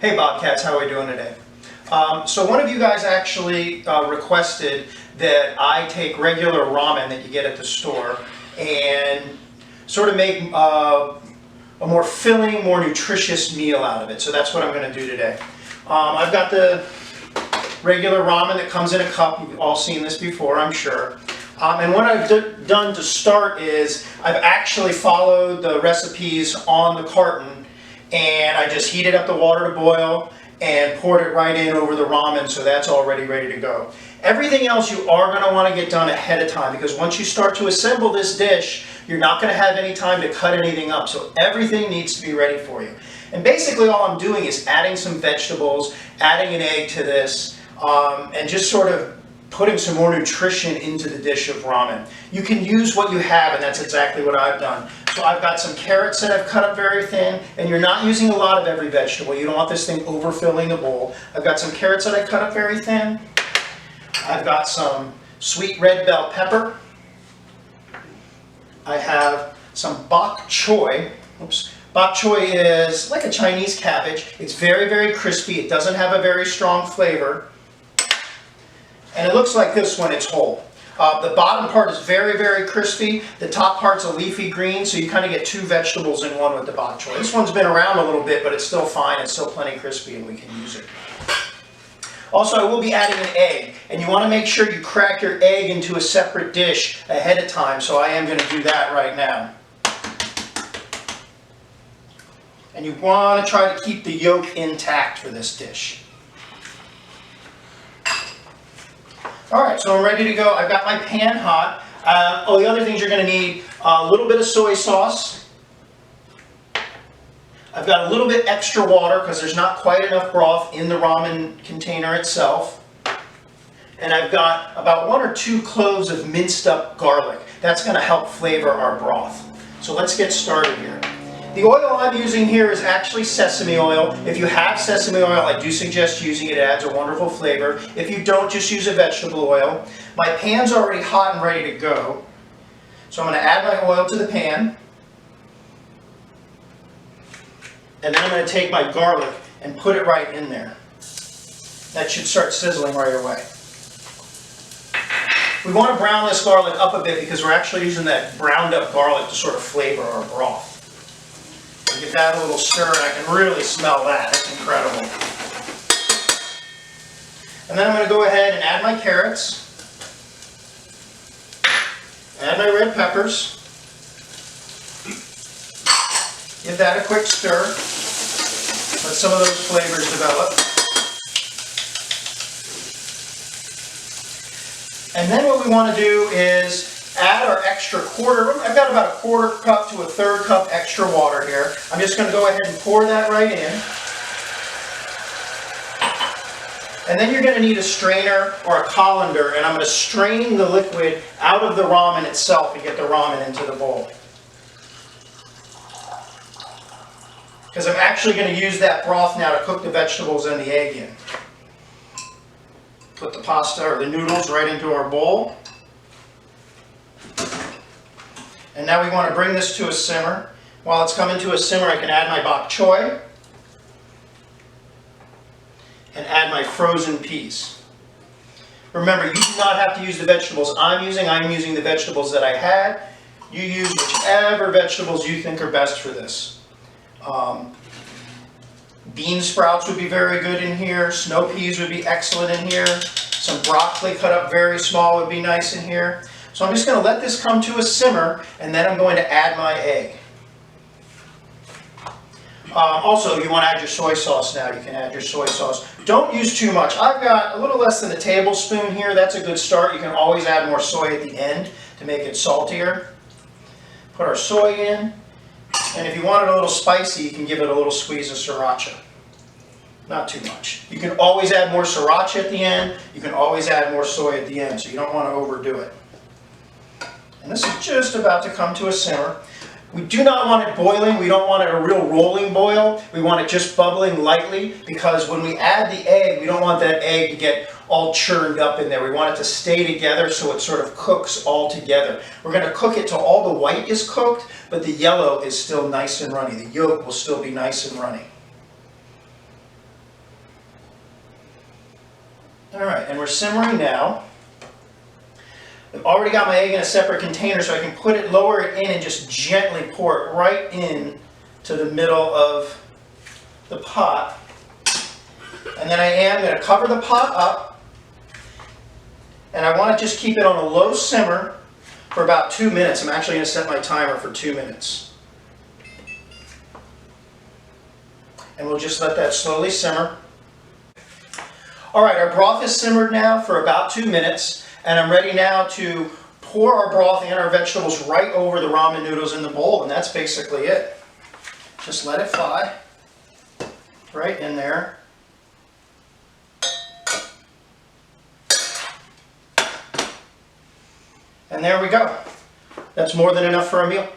Hey Bobcats, how are we doing today? So one of you guys actually requested that I take regular ramen that you get at the store and sort of make a more filling, more nutritious meal out of it. So that's what I'm going to do today. I've got the regular ramen that comes in a cup. You've all seen this before, I'm sure. And what I've done to start is I've actually followed the recipes on the carton, and I just heated up the water to boil and poured it right in over the ramen, so that's already ready to go. Everything else you are going to want to get done ahead of time, because once you start to assemble this dish, you're not going to have any time to cut anything up, so everything needs to be ready for you. And basically all I'm doing is adding some vegetables, adding an egg to this, and just sort of putting some more nutrition into the dish of ramen. You can use what you have, and that's exactly what I've done. So I've got some carrots that I've cut up very thin, and you're not using a lot of every vegetable. You don't want this thing overfilling the bowl. I've got some carrots that I cut up very thin. I've got some sweet red bell pepper. I have some bok choy. Oops. Bok choy is like a Chinese cabbage. It's very, very crispy. It doesn't have a very strong flavor. And it looks like this when it's whole. The bottom part is very, very crispy. The top part's a leafy green, so you kind of get two vegetables in one with the bok choy. This one's been around a little bit, but it's still fine. It's still plenty crispy, and we can use it. Also, I will be adding an egg, and you want to make sure you crack your egg into a separate dish ahead of time, so I am going to do that right now. And you want to try to keep the yolk intact for this dish. Alright, so I'm ready to go. I've got my pan hot. The other things you're going to need, a little bit of soy sauce. I've got a little bit extra water because there's not quite enough broth in the ramen container itself. And I've got about 1 or 2 cloves of minced up garlic. That's going to help flavor our broth. So let's get started here. The oil I'm using here is actually sesame oil. If you have sesame oil, I do suggest using it. It adds a wonderful flavor. If you don't, just use a vegetable oil. My pan's already hot and ready to go. So I'm going to add my oil to the pan. And then I'm going to take my garlic and put it right in there. That should start sizzling right away. We want to brown this garlic up a bit because we're actually using that browned up garlic to sort of flavor our broth. Give that a little stir, and I can really smell that. It's incredible. And then I'm going to go ahead and add my carrots, add my red peppers, give that a quick stir, let some of those flavors develop. And then what we want to do is add our extra I've got about a 1/4 cup to a 1/3 cup extra water here. I'm just going to go ahead and pour that right in. And then you're going to need a strainer or a colander, and I'm going to strain the liquid out of the ramen itself and get the ramen into the bowl. Because I'm actually going to use that broth now to cook the vegetables and the egg in. Put the pasta or the noodles right into our bowl. And now we want to bring this to a simmer. While it's coming to a simmer, I can add my bok choy and add my frozen peas. Remember, you do not have to use the vegetables I'm using the vegetables that I had. You use whichever vegetables you think are best for this. Bean sprouts would be very good in here. Snow peas would be excellent in here. Some broccoli cut up very small would be nice in here. So I'm just going to let this come to a simmer, and then I'm going to add my egg. Also, if you want to add your soy sauce now, you can add your soy sauce. Don't use too much. I've got a little less than a tablespoon here. That's a good start. You can always add more soy at the end to make it saltier. Put our soy in. And if you want it a little spicy, you can give it a little squeeze of Sriracha. Not too much. You can always add more Sriracha at the end. You can always add more soy at the end, so you don't want to overdo it. And this is just about to come to a simmer. We do not want it boiling. We don't want it a real rolling boil. We want it just bubbling lightly, because when we add the egg, we don't want that egg to get all churned up in there. We want it to stay together so it sort of cooks all together. We're going to cook it till all the white is cooked, but the yellow is still nice and runny. The yolk will still be nice and runny. All right, and we're simmering now. I've already got my egg in a separate container, so I can put it, lower it in, and just gently pour it right in to the middle of the pot. And then I am going to cover the pot up, and I want to just keep it on a low simmer for about 2 minutes. I'm actually going to set my timer for 2 minutes. And we'll just let that slowly simmer. All right, our broth is simmered now for about 2 minutes, and I'm ready now to pour our broth and our vegetables right over the ramen noodles in the bowl, and that's basically it. Just let it fly right in there. And there we go. That's more than enough for a meal.